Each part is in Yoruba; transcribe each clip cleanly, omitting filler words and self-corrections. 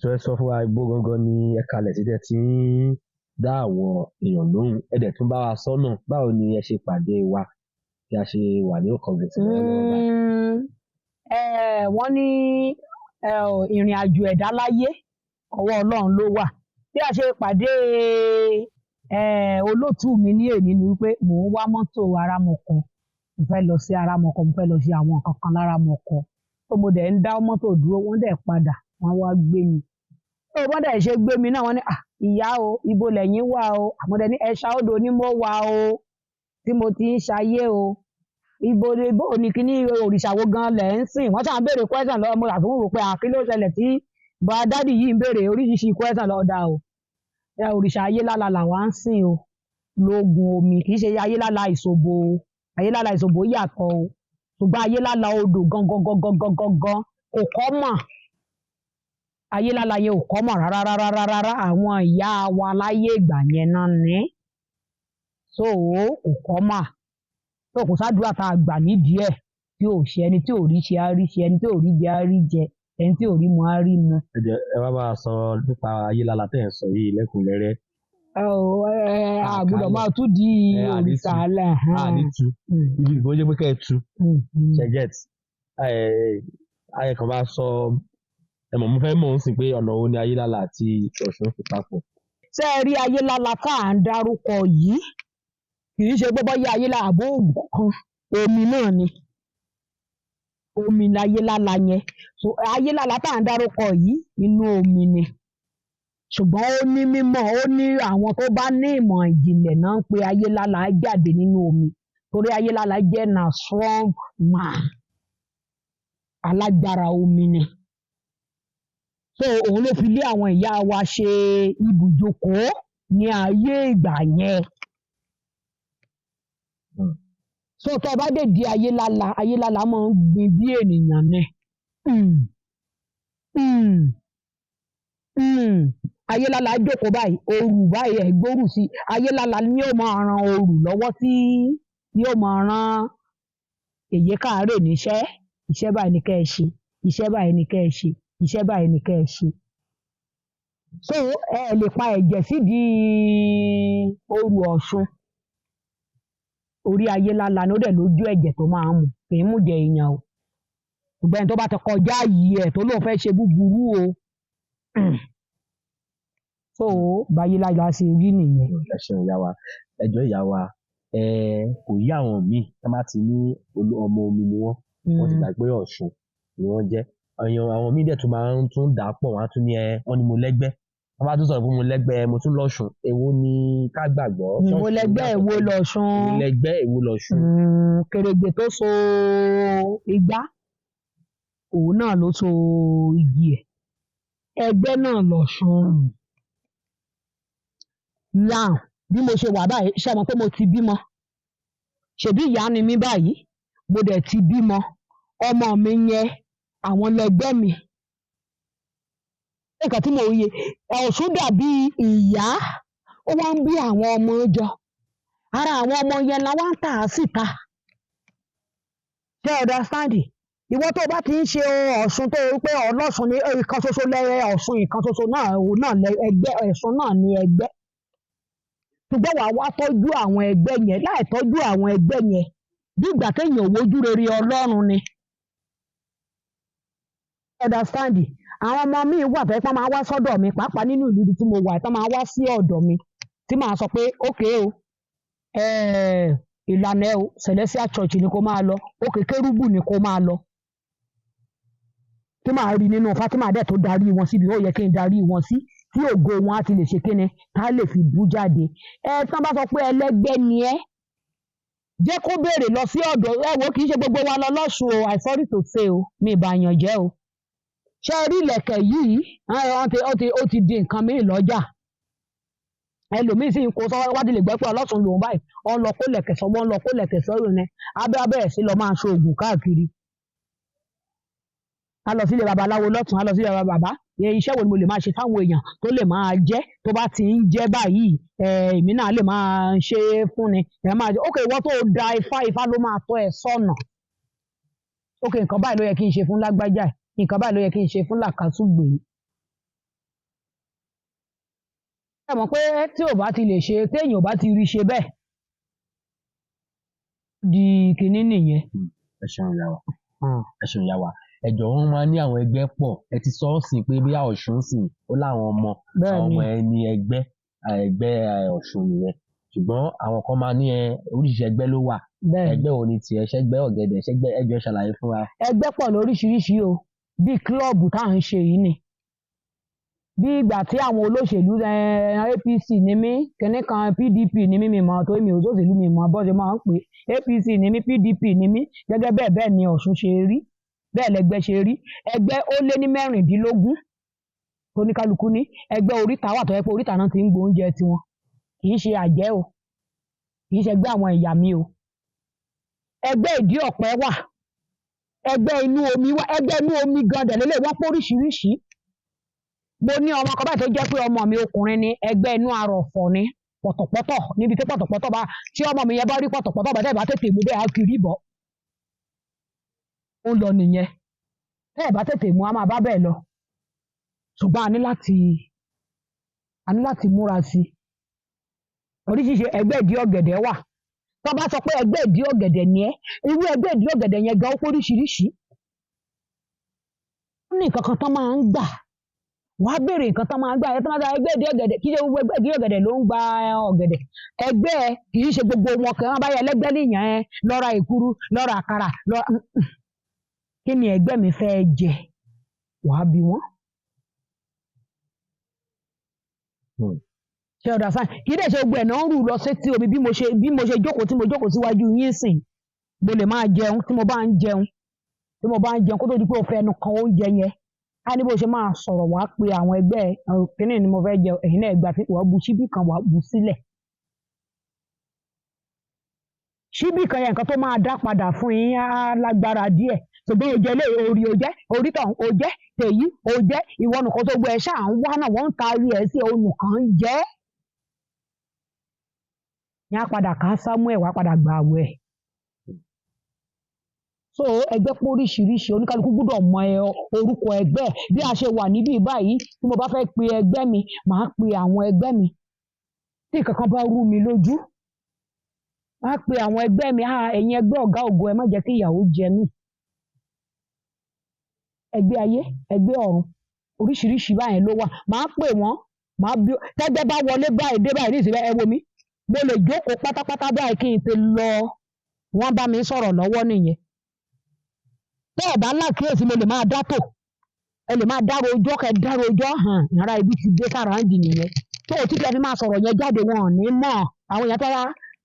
ètò ẹ sọ fún wa igbó gangan ní ẹ̀ka lẹ̀ tí tẹ́ ti ń dá àwọn èèyàn lóhùn ẹ dẹ̀ tún bá wa sọ́nà báwo ni ẹ ṣe pàdé wa tí a ṣe wà ní ọ̀kọ̀ọ̀gbìn tí wọ́n lọ́wọ́ báyìí. Wọ́n ní ìrìn àjò ẹ̀dá láyé ọwọ́ Ọlọ́run ló wà bí a ṣe pàdé olóòtú mi ní èní ni wípé mò ń wá mọ́tò arámọkọ mo fẹ́ lọ sí arámọkọ mo fẹ́ lọ ṣe àwọn nǹkan kan lárámọkọ tó mo dẹ̀ ń dá mọ́tò dúró wọ́n dẹ̀ padà wọ́n wá gbé mi tó wọ́n dẹ̀ ṣe gbé mi náà wọ́n ní ìyá o ibo lẹ́yìn wà o àmọ́dé ní ẹ̀ṣà odò ni mo wà o tí mo ti ń ṣayé o ibo ni kíní òrìṣà wo gan lẹ̀ ń sìn wọ́n ṣàn béèrè question lọ́wọ́ mo àtúnwò rò pé kí ló ṣẹlẹ̀ tí bá dádì yìí ń béèrè oríṣiríṣi question lọ́dà o òrìṣà ayélálà làwa ń sìn o lógun omi kì í ṣe ayélálà ìṣòbò o ayélálà ìṣòbò yàtọ̀ o ṣùgbọ́n ayélálà odò gangan kò kọ́ mọ̀ ayélálà yẹn ò kọ́ mọ̀ rárá àwọn ìyá wa láyé ìgbà yẹn náà ní so kò kọ́ mọ̀ tó kò sádùúrà tá a gbà nídìí ẹ̀ tí ò ṣe ẹni tí ò rí ṣe á rí ṣe ẹni tí ò rí jẹ á rí jẹ ẹni tí ò rí mu á rí mu. ẹ wá bá a sọ nípa ayélálà tẹ́ ẹ̀ ń sọ yìí lẹ́kùnrẹ́rẹ́. àgbọ́dọ̀ máa tún di òrìṣà alẹ́. àdìtú ibi ìbò jẹ́ pé kẹ́ ẹ tú ṣẹ́gẹ́t ayẹ kan bá sọ ẹ̀mọ̀ mo fẹ́ mọ̀ ń sìn pé ọ̀nà wo ni ayélálà àti Ọ̀ṣun fi papọ̀. ṣé ẹ rí ayélálà tá à ń dárúkọ yìí kì í ṣe gbọ́dọ̀ yé ayélálà àbó òògùn kan omi náà ni omi láyélálà yẹn so ayélálà tá à ń dárúkọ yìí inú omi ni ṣùgbọ́n ó ní mímọ̀ ó ní àwọn tó bá ní ìmọ̀ ìjìnlẹ̀ náà ń pe ayélálà jáde nínú omi torí ayélálà jẹ́ na strong man alágbára omi ni so òun ló fi lé àwọn ìyá wa ṣe ibùjókòó ní ayé ìgbà yẹn so tó bá dé di ayélálà máa ń gbin bí ènìyàn ni ayélálà jókòó báyìí òrù báyìí ẹgbórù sí ayélálà ni yóò máa ran òrù lọ́wọ́ tí yóò máa ran èyí káàárẹ̀ níṣẹ́ iṣẹ́ báyìí ni kẹ́ ẹ ṣe iṣẹ́ báyìí ni kẹ́ ẹ ṣe iṣẹ́ báyìí ni kẹ́ ẹ ṣe so ẹ lè pa ẹ̀jẹ̀ sídìí òrù Ọ̀ṣun orí ayélálà ni ó dẹ̀ lójú ẹ̀jẹ̀ tó máa ń mu kì í mú jẹ èèyàn o ṣùgbọ́n ẹni tó bá ti kọjá yìí ẹ̀ tó lóun fẹ́ ṣe búburú o so báyélálà ṣe rí nìyẹn. ẹ ṣeun ìyá wa ẹjọ́ ìyá wa kò yí àwọn míì tá má ti ní ọmọ omi ni wọ́n ti gbà pé Ọ̀ṣun ni wọ́n jẹ́ àwọn míì dẹ̀ tún máa ń tún dà á pọ̀ wọ́n á tún ní wọ́n ní mo lẹ́gbẹ́ wọ́n bá tún sọ̀rọ̀ pé mo lẹ́gbẹ́ mo tún lọ́ṣun èwo ni ká gbàgbọ́. mo lẹ́gbẹ́ èwo lọ́ṣun. mo lẹ́gbẹ́ èwo lọ́ṣun. kèrègbè tó so igbá òun náà ló so igi ẹ̀ ẹgbẹ́ náà lọ́ṣun. now bí mo ṣe wà báyìí ṣe mọ̀ pé mo ti bímọ ṣèbí ìyá ni mí báyìí mo dẹ̀ ti bímọ ọmọ mi yẹn àwọn lẹgbẹ́ mi nǹkan tí mo yẹ Ọ̀ṣun dàbí ìyá ó wá ń bí àwọn ọmọ jọ ara àwọn ọmọ yẹn la wá ń tà á síta ṣe understand ìwọ tó bá ti ń ṣe Ọ̀ṣun tó rí pé ọlọ́ṣun ní ìkan ṣoṣo lẹ́rẹ́ Ọ̀ṣun ìkan ṣoṣo náà òun náà ẹgbẹ́ Ọ̀ṣun náà ní ẹgbẹ́ ṣùgbọ́n wàá wá tọ́jú àwọn ẹgbẹ́ yẹn láì tọ́jú àwọn ẹgbẹ́ yẹn bí ìgbà téèyàn wojú rere Ọlọ́run ni understand àwọn ọmọ mi wà fẹ́ pọ́n máa wá sọ́dọ̀ mi pàápàá nínú ìlú tí mo wà tán máa wá sí ọ̀dọ̀ mi tí màá sọ pé ókè o ìlànà ẹ o Celestial Church ni kó máa lọ òkè kérúbù ni kó máa lọ tí màá rí nínú Fatima dẹ̀ tó darí wọn síbi ó yẹ kí n darí wọn sí tí ògo wọn á ti lè ṣe kíni tá lè fi bú jáde tán bá sọ pé ẹlẹ́gbẹ́ ni ẹ́ jẹ́ kó béèrè lọ sí ọ̀dọ̀ wo kì í ṣe gbogbo wa lọ lọ́ṣun o I sorry to say o mi ìbàyàn jẹ́ o ṣé rí ìlẹ̀kẹ̀ yìí ó ti di nǹkan mìíràn lọ́jà ẹlòmíín sì ń kó sọ́wọ́ wádìí lè gbẹ́ pé ọlọ́sùn lòun báyìí ọ̀n lọ kó lẹ̀kẹ̀ sọ́wọ́ ọ̀n lọ kó lẹ̀kẹ̀ sọ́rọ̀ yẹn abẹ́rẹ́ sí lọ máa ṣoògùn káàkiri a lọ sílé babaláwo lọ́tún a lọ sílé bàbá iṣẹ́ wo ni mo lè máa ṣe fáwọn èèyàn tó lè máa jẹ́ tó bá ti ń jẹ́ báyìí èmi náà lè máa ṣe é fún ni ẹ̀ máa jẹ́ ok ìwọ tó da ifá ló máa tọ́ ẹ sọ́nà ok nǹkan báyìí ló yẹ kí n ṣe fún lágbájá nǹkan báyìí ló yẹ kí n ṣe fún làkàtúgbè ẹ mọ̀ pé tí ò bá ti lè ṣe téèyàn ò bá ti rí ṣe bẹ́ẹ̀ di kinní nìyẹn. ẹ ṣeun ìyá wa ẹ ṣeun ìyá wa ẹ jọ̀ọ́ wọn máa ní àwọn ẹgbẹ́ pọ̀ ẹ ti sọ ọ sìn pé bí Ọ̀ṣun sìn ó láwọn ọmọ bẹ́ẹ̀ àwọn ni ọmọ ẹ ní ẹgbẹ́ Ọ̀ṣun nìyẹn ṣùgbọ́n àwọn kan máa ní oríṣiríṣi ẹgbẹ́ ló wà bẹ́ẹ̀ ni ẹgbẹ́ wo ni tiẹ̀ ṣẹgbẹ́ ọ̀gẹ̀dẹ̀ ṣẹgbẹ́ ẹ jọ̀ọ́ ṣàlàyé fún wa. ẹgbẹ́ pọ̀ lóríṣiríṣi o bíi kílọ̀bù tá à ń ṣe yìí ni bí ìgbà tí àwọn olóṣèlú APC ní mí kinní kan PDP ní mí mi mọ̀ tó mi ò sóṣèlú mi mọ̀ bó ṣe máa ń pè APC ní mí PDP ní mí gẹ́gẹ́ bẹ́ẹ̀ ni Ọ̀ṣun ṣe rí bẹ́ẹ̀ lẹgbẹ́ ṣe rí ẹgbẹ́ ó lé ní 16 oníkálukú ní ẹgbẹ́ oríta wà tó yẹ pé oríta náà ti ń gbóúnjẹ tiwọn kì í ṣe àjẹ́ o kì í ṣe ẹgbẹ́ àwọn ẹ̀yà mi o ẹgbẹ́ ìdí ọ̀pẹ wà ẹgbẹ́ inú omi wà ẹgbẹ́ inú omi gan dẹ̀lélẹ̀ wọ́n pọ̀ oríṣiríṣi mo ní ọmọ kan báyìí tó jẹ́ pé ọmọ mi ọkùnrin ni ẹgbẹ́ inú arọ̀fọ̀ ni pọ̀tọ̀pọ̀tọ̀ níbi tí pọ̀tọ̀pọ̀tọ̀ bá tí ọmọ mi yẹn bá rí pọ̀tọ̀pọ̀tọ̀ bá tẹ̀ bá tètè mú bẹ́ẹ̀ á kiri bọ̀ ó lọ nìyẹn tẹ́ ẹ̀ bá tètè mú á máa bá bẹ́ẹ̀ lọ ṣùgbọ́n a ní láti múra sí i oríṣiríṣi ẹgbẹ́ ìdí ọ̀gẹ̀dẹ̀ wà tó bá sọ pé ẹgbẹ́ ìdí ọ̀gẹ̀dẹ̀ ni ẹ́ irú ẹgbẹ́ ìdí ọ̀gẹ̀dẹ̀ yẹn gan ó pé oríṣiríṣi ó ní nǹkan kan tán máa ń gbà wàá béèrè nǹkan tán máa ń gbà ẹ tó máa ń gba ẹgbẹ́ ìdí ọ̀gẹ̀dẹ̀ kì í ṣe gbogbo ẹgbẹ́ ìdí ọ̀gẹ̀dẹ̀ ló ń gba ọ̀gẹ̀dẹ̀ ẹgbẹ́ kì í ṣe gbogbo wọn kan bá yẹ ẹlẹ́gbẹ́ nìyẹn lọ́ra ìkúrú lọ́ra àkàrà kí ni ẹgbẹ́ mi fẹ́ jẹ wàá bí wọ́n. ṣe ọ̀dà sáà kì í dẹ̀ ṣe gbogbo ẹ̀ náà ń rù lọ sétí omi bí mo ṣe jókòó tí mo jókòó síwájú yín sìn mo lè máa jẹun tí mo bá ń jẹun kó tó di pé o fẹ́ ẹnu kan oúnjẹ yẹn á ní bó ṣe máa sọ̀rọ̀ wàá pe àwọn ẹgbẹ́ kínní ni mo fẹ́ jẹ ẹ̀yin náà gbà tí wàá bu ṣíbí kan wàá bu sílẹ̀ ṣíbí kan yẹn nǹkan tó máa dá padà fún yín á lágbára díẹ̀ ṣùgbọ́n o jẹ lé orí o jẹ orí tàn o jẹ tèyí o jẹ ìwọ nìkan tó gbọ́ ẹ ṣáà ń wá náà wọ́n ń taari ẹ̀ sí ohun kan ń jẹ́ ní á padà ká Samuel wá padà gbà àwẹ̀ so ẹgbẹ́ pọ̀ oríṣiríṣi oníkálukú gbọ́dọ̀ mọ orúkọ ẹgbẹ́ bí a ṣe wà níbí báyìí tí mo bá fẹ́ pe ẹgbẹ́ mi màá pe àwọn ẹgbẹ́ mi tí kankan bá rú mi lójú màá pe àwọn ẹgbẹ́ mi ẹ̀yin ẹgbẹ́ ọ̀gá ògo ẹ má jẹ́ kí ìyàwó jẹ mí ẹgbẹ́ ayé ẹgbẹ́ ọ̀run oríṣiríṣi báyẹn ló wà màá pè wọ́n màá bí tẹ́gbẹ́ bá wọlé báyìí dé báyìí ní ìsìn ẹ wo mi mo lè jókòó pátápátá báyìí kí n ti lọ wọ́n bá mi sọ̀rọ̀ lọ́wọ́ nìyẹn tẹ́ ẹ̀ bá lákìyèsí mo lè máa dátò ẹ lè máa dárò ọjọ́ kẹ dárò ọjọ́ hàn yàrá ibi ti dé sàràǹdì nìyẹn tó o ti fi máa sọ̀rọ̀ yẹn jáde wọn ò ní mọ̀ àwọn èèyàn tọ́ra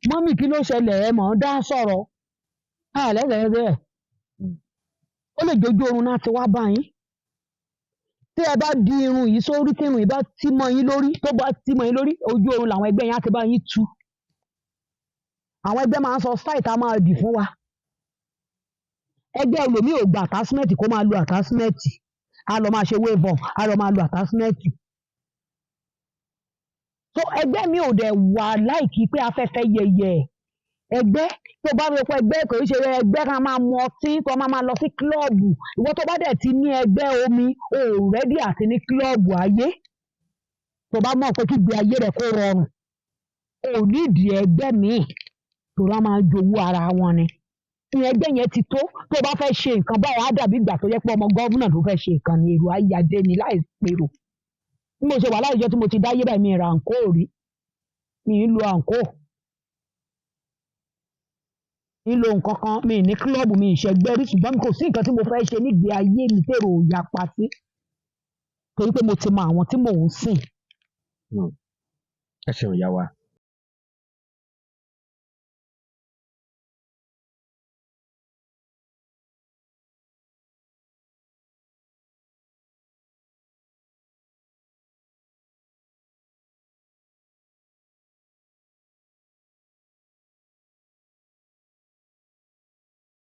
mọ́mì kí ló ṣẹlẹ̀ ẹ mọ̀ ọ́n dá sọ̀rọ̀ lẹ́sẹ̀ bẹ́ẹ̀ ó lè jójú oorun náà ti wá bá yín tí ẹ bá di irun yìí sórí tí irun yìí bá tí mọ́ yín lórí tó bá tí mọ́ yín lórí ojú oorun làwọn ẹgbẹ́ yẹn á ti bá yín tú àwọn ẹgbẹ́ máa ń sọ style tá a máa dì fún wa ẹgbẹ́ olómi ò gba attachment kó máa lo attachment a lọ máa ṣe wave on a lọ máa lo attachment so ẹgbẹ́ mi ò dẹ̀ wà láìkí pé afẹ́fẹ́ yẹyẹ ẹgbẹ́ tó bá rí pé ẹgbẹ́ kò ṣe ẹgbẹ́ kan máa mu ọtí tó máa lọ sí kílọ̀bù ìwọ tó bá dẹ̀ ti ní ẹgbẹ́ omi o rẹ́dí àti ní kílọ̀bù ayé tó bá mọ̀ pé kígbe ayé rẹ̀ kó rọrùn o nídìí ẹgbẹ́ míì tó rá máa jowú ara wọn ni ẹgbẹ́ yẹn ti tó tó bá fẹ́ ṣe nǹkan báyìí á dàbí ìgbà tó yẹ pé ọmọ gọ́vùnà ló fẹ́ ṣe nǹkan ní èrò ayáde ni láì pérò bí mo ṣe wà láìjọ tí mo ti dáyé báyìí mi ra àǹkó rí mi ń lo àǹkó mi ń lo nǹkan kan mi ní kílọ̀bù mi ìṣẹ́gbẹ́ rí ṣùgbọ́n kò sí nǹkan tí mo fẹ́ ṣe nígbè ayé mi tèrò yapa sí torí pé mo ti mọ àwọn tí mò ń sìn. ẹ ṣeun ìyá wa